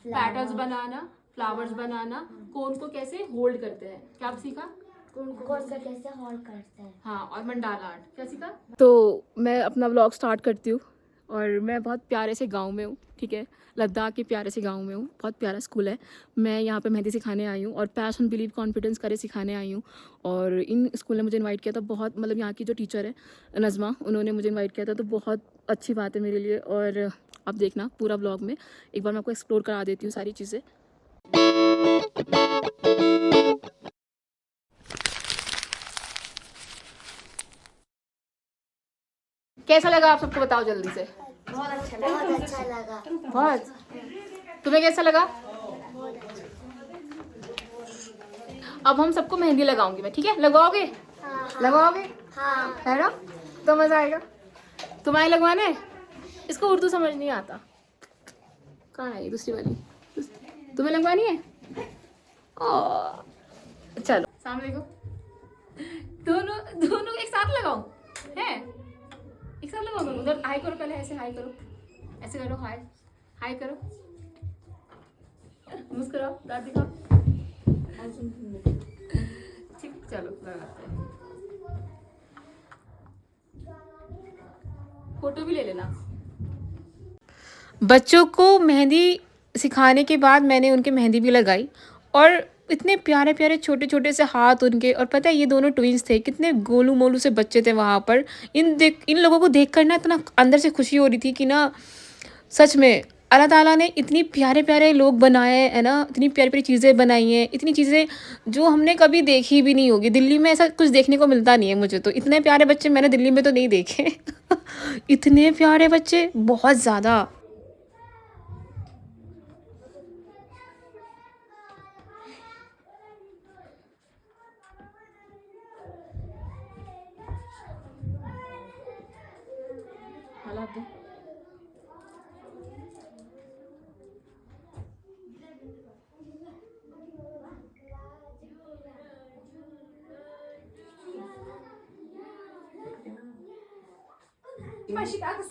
Patterns बनाना, flowers बनाना, कोन को कैसे hold करते हैं, क्या आप सीखा? कोन को कैसे होल्ड करते हैं। हाँ, और मंडाला आर्ट क्या सीखा? तो मैं अपना व्लॉग स्टार्ट करती हूँ और मैं बहुत प्यारे से गांव में हूँ, ठीक है, लद्दाख के प्यारे से गांव में हूँ, बहुत प्यारा स्कूल है। मैं यहाँ पे मेहंदी सिखाने आई हूँ और पैशन बिलीव कॉन्फिडेंस करे सिखाने आई हूँ। और इन स्कूल ने मुझे इनवाइट किया था, बहुत मतलब यहाँ की जो टीचर है नज़मा, उन्होंने मुझे इनवाइट किया था, तो बहुत अच्छी बात है मेरे लिए। और आप देखना पूरा ब्लॉग में, एक बार मैं आपको एक्सप्लोर करा देती हूँ सारी चीज़ें। कैसा लगा आप सबको बताओ जल्दी से। बहुत अच्छा लगा। बहुत अच्छा लगा। बहुत। तुम्हें कैसा लगा? अब हम सबको मेहंदी लगाऊंगी मैं, ठीक है? लगवाओगे? हाँ। लगवाओगे? हाँ। है ना? तो मजा आएगा। तुम्हारे लगवाने? इसको उर्दू समझ नहीं आता। कहाँ है ये दूसरी वाली? तुम्हें लगवानी है? चलो सामने देखो, दोनों दोनों एक साथ लगाओ, है एक साथ लगाओ दोनों। उधर हाई करो, पहले ऐसे हाई करो, ऐसे करो, हाय हाय करो, मुस्कुराओ, दांत दिखाओ। ठीक, चलो लगाते हैं। फोटो भी ले लेना। बच्चों को मेहंदी सिखाने के बाद मैंने उनके मेहंदी भी लगाई और इतने प्यारे प्यारे छोटे छोटे से हाथ उनके। और पता है ये दोनों ट्विंस थे, कितने गोलू मोलू से बच्चे थे वहाँ पर। इन लोगों को देख कर ना इतना अंदर से खुशी हो रही थी कि ना सच में अल्लाह ताला ने इतनी प्यारे प्यारे लोग बनाए है ना, इतनी प्यारी प्यारी चीज़ें बनाई हैं, इतनी चीज़ें जो हमने कभी देखी भी नहीं होगी। दिल्ली में ऐसा कुछ देखने को मिलता नहीं है मुझे, तो इतने प्यारे बच्चे मैंने दिल्ली में तो नहीं देखे। इतने प्यारे बच्चे, बहुत ज़्यादा। हालात दो। Mașic, acă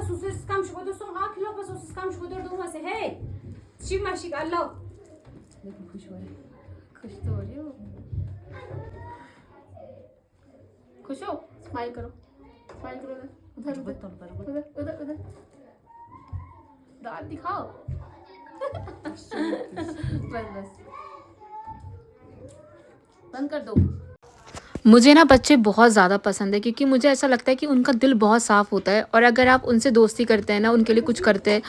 sus, cam și văd sunt acă loc sus, cam și văd doar se hey. Și mașic, alo. देखो खुश हो रहे, खुश तो हो रही हो, खुश हो, स्माइल करो, स्माइल करो, उधर उधर उधर उधर उधर, दांत दिखाओ। बस बस बंद कर दो। मुझे ना बच्चे बहुत ज़्यादा पसंद है क्योंकि मुझे ऐसा लगता है कि उनका दिल बहुत साफ़ होता है और अगर आप उनसे दोस्ती करते हैं ना, उनके लिए कुछ करते हैं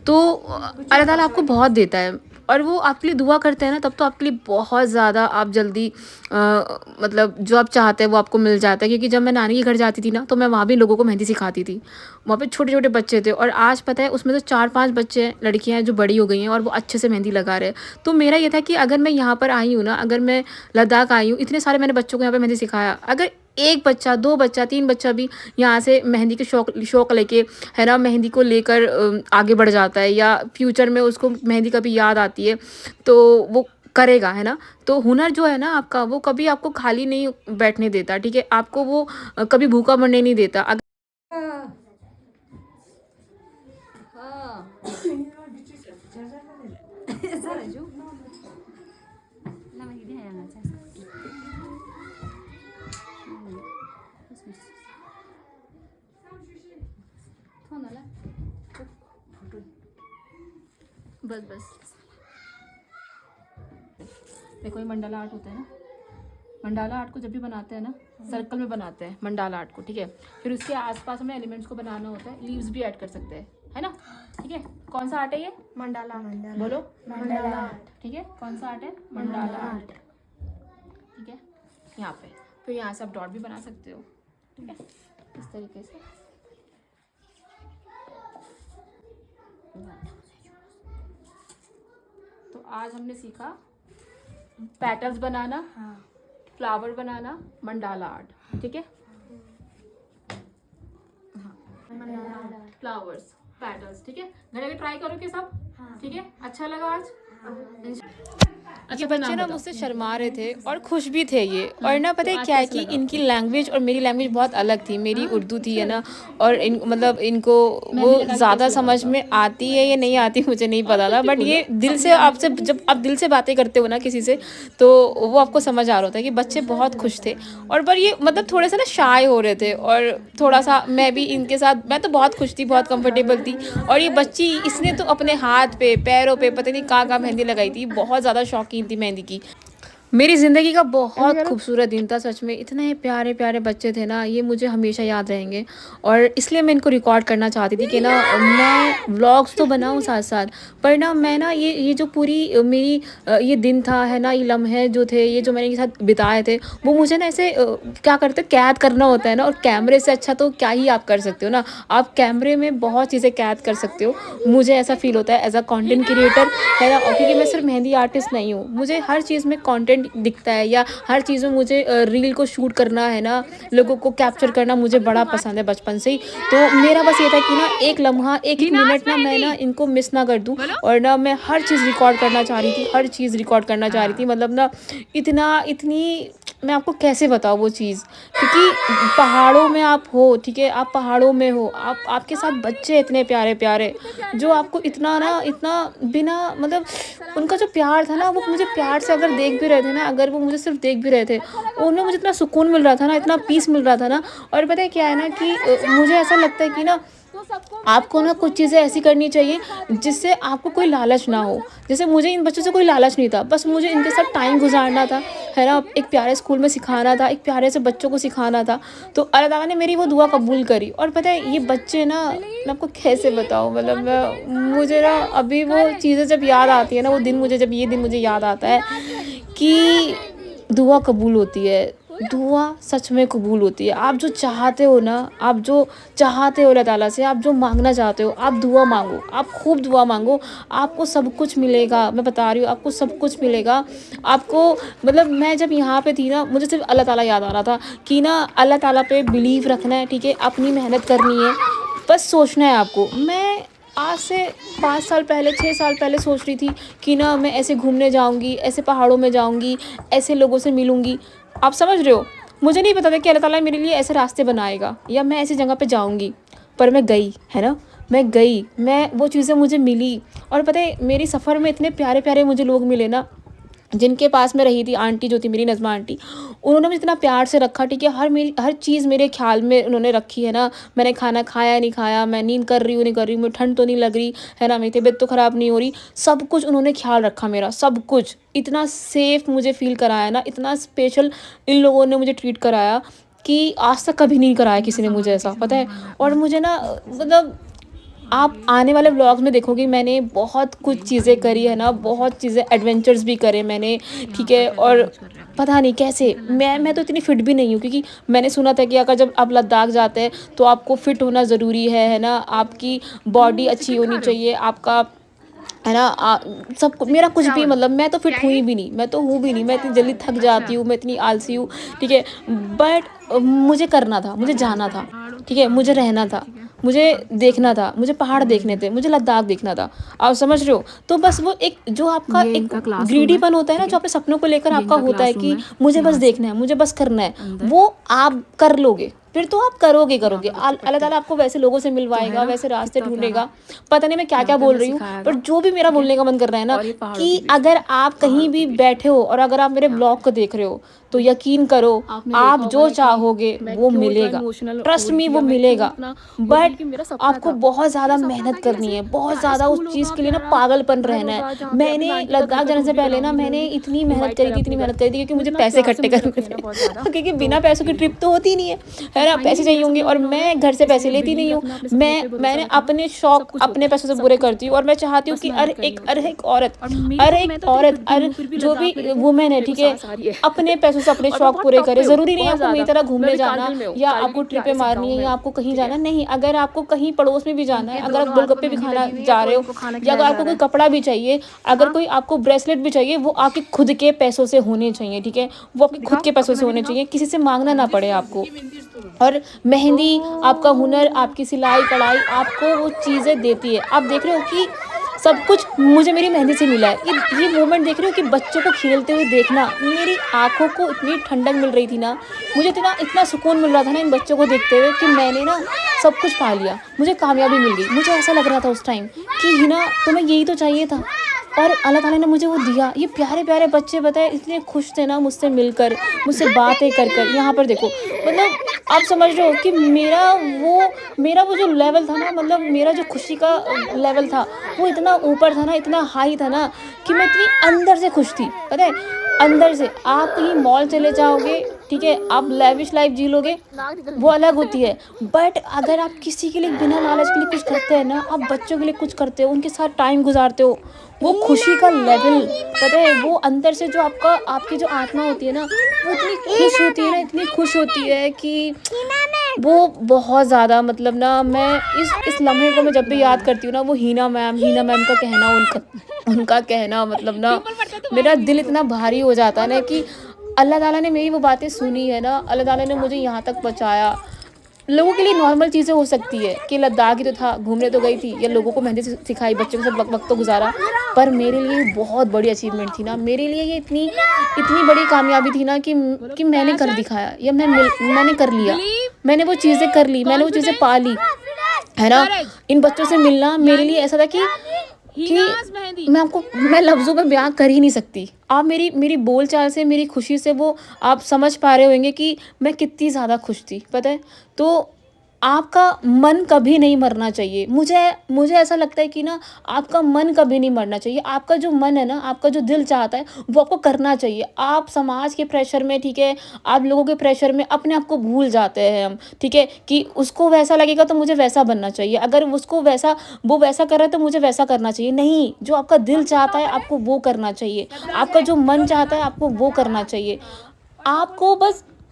तो अल्लाह ताला आपको बहुत देता है। और वो आपके लिए दुआ करते हैं ना, तब तो आपके लिए बहुत ज़्यादा आप जल्दी मतलब जो आप चाहते हैं वो आपको मिल जाता है। क्योंकि जब मैं नानी के घर जाती थी ना, तो मैं वहाँ भी लोगों को मेहंदी सिखाती थी। वहाँ पे छोटे छोटे बच्चे थे और आज पता है उसमें तो 4-5 बच्चे हैं, लड़कियाँ हैं जो बड़ी हो गई हैं और वो अच्छे से मेहंदी लगा रहे हैं। तो मेरा ये था कि अगर मैं यहाँ पर आई हूँ ना, अगर मैं लद्दाख आई हूँ, इतने सारे मैंने बच्चों को यहाँ पे मेहंदी सिखाया, अगर एक बच्चा, 2 बच्चा, 3 बच्चा भी यहाँ से मेहंदी के शौक़ लेके, है ना, मेहंदी को लेकर आगे बढ़ जाता है या फ्यूचर में उसको मेहंदी कभी याद आती है तो वो करेगा, है ना। तो हुनर जो है ना आपका, वो कभी आपको खाली नहीं बैठने देता, ठीक है, आपको वो कभी भूखा मरने नहीं देता। बस बस देखो, ये मंडाला आर्ट होता है ना, मंडाला आर्ट को जब भी बनाते हैं ना, सर्कल में बनाते हैं मंडाला आर्ट को, ठीक है। फिर उसके आसपास हमें एलिमेंट्स को बनाना होता है, लीव्स भी ऐड कर सकते हैं, है ना, ठीक है। कौन सा आर्ट है ये? मंडाला। बोलो मंडाला आर्ट, ठीक है। कौन सा आर्ट है? मंडाला आर्ट, ठीक है। यहाँ पे फिर यहाँ से आप डॉट भी बना सकते हो, ठीक है, इस तरीके से। तो आज हमने सीखा पैटर्न्स बनाना, फ्लावर बनाना, मंडाला आर्ट, ठीक है। फ्लावर्स, पैटर्न्स, ठीक है। घर में ट्राई करोगे सब? ठीक है। अच्छा लगा आज? ये बच्चे ना मुझसे शर्मा रहे थे और खुश भी थे ये। और ना पता है क्या है कि इनकी लैंग्वेज और मेरी लैंग्वेज बहुत अलग थी। मेरी उर्दू थी है ना, और इन मतलब इनको वो ज़्यादा समझ में आती है या नहीं आती मुझे नहीं पता था, बट ये दिल से आपसे जब आप दिल से बातें करते हो ना किसी से, तो वो आपको समझ आ रहा होता है कि बच्चे बहुत खुश थे। और पर ये मतलब थोड़े से ना शाय हो रहे थे, और थोड़ा सा मैं भी इनके साथ, मैं तो बहुत खुश थी, बहुत कंफर्टेबल थी। और ये बच्ची, इसने तो अपने हाथ पे पैरों पे पता नहीं कहाँ मेहंदी लगाई थी, बहुत ज़्यादा शौकीन थी मेहंदी की। मेरी ज़िंदगी का बहुत खूबसूरत दिन था सच में। इतने प्यारे प्यारे बच्चे थे ना, ये मुझे हमेशा याद रहेंगे। और इसलिए मैं इनको रिकॉर्ड करना चाहती थी कि ना मैं व्लॉग्स तो बनाऊँ साथ साथ, पर ना मैं ना ये जो पूरी मेरी ये दिन था है ना, ये लम्हे जो थे, ये जो मैंने इनके साथ बिताए थे, वो मुझे ना ऐसे क्या करते कैद करना होता है ना। और कैमरे से अच्छा तो क्या ही आप कर सकते हो ना, आप कैमरे में बहुत चीज़ें कैद कर सकते हो। मुझे ऐसा फील होता है एज अ कंटेंट क्रिएटर है ना। और क्योंकि मैं सिर्फ मेहंदी आर्टिस्ट नहीं हूँ, मुझे हर चीज़ में कंटेंट दिखता है, या हर चीज़ में मुझे रील को शूट करना है ना, लोगों को कैप्चर करना मुझे बड़ा पसंद है बचपन से ही। तो मेरा बस ये था कि ना एक लम्हा, एक मिनट ना मैं ना इनको मिस ना कर दूँ। और ना मैं हर चीज़ रिकॉर्ड करना चाह रही थी, हर चीज़ रिकॉर्ड करना चाह रही थी। मतलब ना इतनी मैं आपको कैसे बताऊँ वो चीज़, क्योंकि पहाड़ों में आप हो, ठीक है, आप पहाड़ों में हो, आपके साथ बच्चे इतने प्यारे प्यारे, जो आपको इतना बिना मतलब उनका जो प्यार था ना, वो मुझे प्यार से अगर देख भी रहे थे ना, अगर वो मुझे सिर्फ देख भी रहे थे, उनमें मुझे इतना सुकून मिल रहा था ना, इतना पीस मिल रहा था ना। और पता है क्या है ना कि मुझे ऐसा लगता है कि ना आपको ना कुछ चीज़ें ऐसी करनी चाहिए जिससे आपको कोई लालच ना हो। जैसे मुझे इन बच्चों से कोई लालच नहीं था, बस मुझे इनके साथ टाइम गुजारना था है ना, एक प्यारे स्कूल में सिखाना था, एक प्यारे से बच्चों को सिखाना था। तो अल्लाह ताला ने मेरी वो दुआ कबूल करी। और पता है ये बच्चे ना, मैं आपको कैसे बताऊँ, मतलब मुझे ना अभी वो चीज़ें जब याद आती है ना, वो दिन मुझे, जब ये दिन मुझे याद आता है कि दुआ कबूल होती है, दुआ सच में कबूल होती है। आप जो चाहते हो ना, आप जो चाहते हो अल्लाह ताला से, आप जो मांगना चाहते हो, आप दुआ मांगो, आप खूब दुआ मांगो, आपको सब कुछ मिलेगा। मैं बता रही हूँ, आपको सब कुछ मिलेगा। आपको मतलब मैं जब यहाँ पे थी ना, मुझे सिर्फ अल्लाह ताला याद आ रहा था कि ना अल्लाह ताला पे बिलीव रखना है, ठीक है, अपनी मेहनत करनी है, बस सोचना है आपको। मैं आज से 5 साल पहले, 6 साल पहले सोच रही थी कि ना मैं ऐसे घूमने जाऊँगी, ऐसे पहाड़ों में जाऊँगी, ऐसे लोगों से मिलूँगी। आप समझ रहे हो, मुझे नहीं पता था कि अल्लाह ताला मेरे लिए ऐसे रास्ते बनाएगा या मैं ऐसी जगह पे जाऊँगी। पर मैं गई है ना, मैं गई, मैं वो चीज़ें मुझे मिली। और पता है मेरी सफ़र में इतने प्यारे प्यारे मुझे लोग मिले ना, जिनके पास मैं रही थी, आंटी जो थी मेरी, नज़मा आंटी, उन्होंने मुझे इतना प्यार से रखा, ठीक है, हर चीज़ मेरे ख्याल में उन्होंने रखी है ना। मैंने खाना खाया नहीं खाया, मैं नींद कर रही हूँ नहीं कर रही हूँ, मुझे ठंड तो नहीं लग रही है ना, मेरी तबीयत तो ख़राब नहीं हो रही, सब कुछ उन्होंने ख्याल रखा मेरा, सब कुछ। इतना सेफ़ मुझे फ़ील कराया ना, इतना स्पेशल इन लोगों ने मुझे ट्रीट कराया कि आज तक कभी नहीं कराया किसी ने मुझे ऐसा, पता है। और मुझे ना मतलब आप आने वाले व्लॉग्स में देखोगे मैंने बहुत कुछ चीज़ें करी है ना, बहुत चीज़ें एडवेंचर्स भी करे मैंने, ठीक है। और पता नहीं कैसे मैं तो इतनी फ़िट भी नहीं हूँ, क्योंकि मैंने सुना था कि अगर जब आप लद्दाख जाते हैं तो आपको फ़िट होना ज़रूरी है ना, आपकी बॉडी अच्छी होनी चाहिए, आपका है ना, सब मेरा कुछ भी मतलब मैं तो फिट हुई भी नहीं, मैं तो हूँ भी नहीं, मैं इतनी जल्दी थक जाती हूँ, मैं इतनी आलसी हूँ, ठीक है। बट मुझे करना था, मुझे जाना था, ठीक है, मुझे रहना था, मुझे देखना था, मुझे पहाड़ देखने थे, मुझे लद्दाख देखना था। आप समझ रहे हो। तो बस वो एक जो आपका एक ग्रीडीपन होता है ना, जो अपने सपनों को लेकर आपका होता है कि मुझे बस देखना है, मुझे बस करना है, वो आप कर लोगे, फिर तो आप करोगे अल्लाह ताला आपको वैसे लोगों से मिलवाएगा, वैसे रास्ते ढूंढेगा। पता नहीं मैं क्या क्या बोल रही हूँ, पर जो भी मेरा बोलने का मन कर रहा है ना, कि अगर आप कहीं भी बैठे हो और अगर आप मेरे ब्लॉग को देख रहे हो, तो यकीन करो आप जो चाहोगे वो मिलेगा, ट्रस्ट मी वो मिलेगा। बट आपको बहुत ज़्यादा मेहनत करनी है, बहुत ज़्यादा उस चीज़ के लिए ना पागलपन रहना है। मैंने लद्दाख जाने से पहले ना मैंने इतनी मेहनत करी थी, क्योंकि मुझे पैसे इकट्ठे करने थे क्योंकि बिना पैसों की ट्रिप तो होती नहीं है ना, पैसे चाहिए होंगे, और मैं घर से पैसे लेती नहीं हूँ। मैंने अपने शौक अपने पैसों से पूरे करती हूँ। और मैं चाहती हूँ कि हर एक औरत जो भी वुमेन है, ठीक है, अपने पैसों से अपने शौक पूरे करे। ज़रूरी नहीं है आपको मेरी तरह घूमने जाना, या आपको ट्रिपें मारनी है, या आपको कहीं जाना नहीं। अगर आपको कहीं पड़ोस में भी जाना है, अगर आप गोलगप्पे भी खाना जा रहे हो, या अगर आपको कोई कपड़ा भी चाहिए, अगर कोई आपको ब्रेसलेट भी चाहिए, वो आपके खुद के पैसों से होने चाहिए, ठीक है, वो आपके खुद के पैसों से होने चाहिए, किसी से मांगना ना पड़े आपको। और मेहंदी, आपका हुनर, आपकी सिलाई कढ़ाई आपको वो चीज़ें देती है। आप देख रहे हो कि सब कुछ मुझे मेरी मेहंदी से मिला है। ये मोमेंट देख रहे हो कि बच्चों को खेलते हुए देखना, मेरी आँखों को इतनी ठंडक मिल रही थी ना, मुझे इतना सुकून मिल रहा था ना इन बच्चों को देखते हुए कि मैंने ना सब कुछ पा लिया, मुझे कामयाबी मिल गई। मुझे ऐसा लग रहा था उस टाइम कि हिना तुम्हें यही तो चाहिए था और अल्लाह ताला ने मुझे वो दिया। ये प्यारे प्यारे बच्चे बताए इतने खुश थे ना मुझसे मिलकर, मुझसे बातें कर यहाँ पर देखो, मतलब आप समझ रहे हो कि मेरा वो जो लेवल था ना, मतलब मेरा जो खुशी का लेवल था वो इतना ऊपर था ना, इतना हाई था ना कि मैं इतनी अंदर से खुश थी। पता है, अंदर से आप कहीं मॉल चले जाओगे, ठीक है, आप लेविश लाइफ जी लोगे, वो अलग होती है। बट अगर आप किसी के लिए बिना लालच के लिए कुछ करते हैं ना, आप बच्चों के लिए कुछ करते हो, उनके साथ टाइम गुजारते हो, वो खुशी का लेवल, पता है, वो अंदर से जो आपकी जो आत्मा होती है ना, वो इतनी खुश होती है ना, इतनी खुश होती है कि वो बहुत ज़्यादा, मतलब ना मैं इस लम्हे को मैं जब भी याद करती हूँ ना, वो हीना मैम का कहना, उनका कहना, मतलब ना मेरा दिल इतना भारी हो जाता है ना कि अल्लाह ताला ने मेरी वो बातें सुनी है ना, अल्लाह ताला ने मुझे यहाँ तक पहुँचाया। लोगों के लिए नॉर्मल चीज़ें हो सकती है कि लद्दाख ही तो था, घूमने तो गई थी, या लोगों को मेहंदी सिखाई, बच्चों के साथ वक्त तो गुजारा, पर मेरे लिए बहुत बड़ी अचीवमेंट थी ना, मेरे लिए ये इतनी बड़ी कामयाबी थी ना कि मैंने कर दिखाया, या मैंने कर लिया, मैंने वो चीज़ें कर ली, मैंने वो चीज़ें पा ली, है ना। इन बच्चों से मिलना मेरे लिए ऐसा था कि मैं लफ्ज़ों में बयां कर ही नहीं सकती। आप मेरी बोलचाल से, मेरी खुशी से वो आप समझ पा रहे होंगे कि मैं कितनी ज़्यादा खुश थी, पता है। तो आपका मन कभी नहीं मरना चाहिए। मुझे ऐसा लगता है कि ना आपका मन कभी नहीं मरना चाहिए। आपका जो मन है ना, आपका जो दिल चाहता है वो आपको करना चाहिए। आप समाज के प्रेशर में, ठीक है, आप लोगों के प्रेशर में अपने आप को भूल जाते हैं हम, ठीक है, कि उसको वैसा लगेगा तो मुझे वैसा बनना चाहिए, अगर वो वैसा कर रहा है तो मुझे वैसा करना चाहिए। नहीं, जो आपका दिल चाहता है आपको वो करना चाहिए, आपका जो मन चाहता है आपको वो करना चाहिए।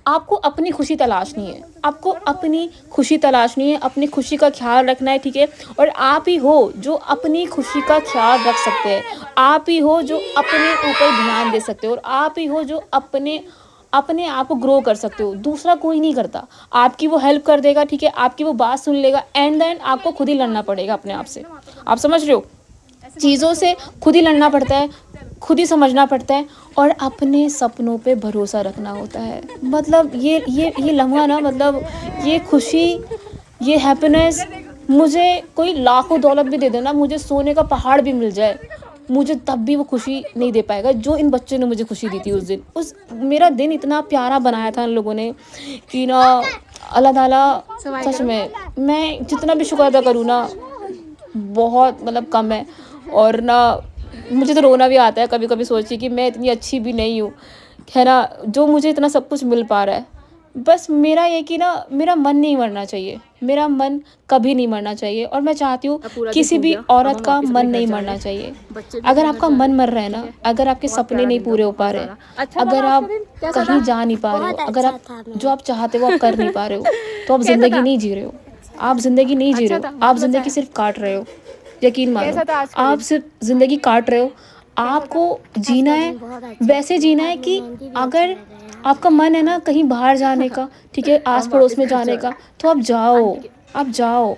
आपको अपनी खुशी तलाशनी है, आपको अपनी खुशी तलाशनी है, अपनी खुशी का ख्याल रखना है, ठीक है। और आप ही हो जो अपनी खुशी का ख्याल रख सकते हैं, आप ही हो जो अपने ऊपर ध्यान दे सकते हो, और आप ही हो जो अपने आप को ग्रो कर सकते हो। दूसरा कोई नहीं करता, आपकी वो हेल्प कर देगा, ठीक है, आपकी वो बात सुन लेगा, एंड देन आपको खुद ही लड़ना पड़ेगा अपने आप से। आप समझ रहे हो, चीज़ों से खुद ही लड़ना पड़ता है, खुद ही समझना पड़ता है, और अपने सपनों पे भरोसा रखना होता है। मतलब ये लम्हा ना, मतलब ये खुशी, ये हैप्पीनेस, मुझे कोई लाखों दौलत भी दे देना, मुझे सोने का पहाड़ भी मिल जाए, मुझे तब भी वो खुशी नहीं दे पाएगा जो इन बच्चों ने मुझे खुशी दी थी उस दिन। मेरा दिन इतना प्यारा बनाया था इन लोगों ने कि ना अल्लाह ताला, सच में मैं जितना भी शुक्र अदा करूँ ना बहुत, मतलब कम है। और ना मुझे तो रोना भी आता है कभी कभी, सोचिए कि मैं इतनी अच्छी भी नहीं हूँ, है ना, जो मुझे इतना सब कुछ मिल पा रहा है। बस मेरा ये कि ना मेरा मन नहीं मरना चाहिए, मेरा मन कभी नहीं मरना चाहिए, और मैं चाहती हूँ किसी भी औरत का मन नहीं मरना चाहिए। अगर आपका मन मर रहा है ना, अगर आपके सपने नहीं पूरे हो पा रहे, अगर आप कहीं जा नहीं पा रहे हो, अगर आप जो आप चाहते हो आप कर नहीं पा रहे हो, तो आप जिंदगी नहीं जी रहे हो, आप जिंदगी नहीं जी रहे हो, आप जिंदगी सिर्फ काट रहे हो। यकीन मानो, आप सिर्फ जिंदगी काट रहे हो। आपको जीना है, वैसे जीना है कि अगर आपका मन है ना कहीं बाहर जाने का, ठीक है, आस पड़ोस में जाने का, तो आप जाओ।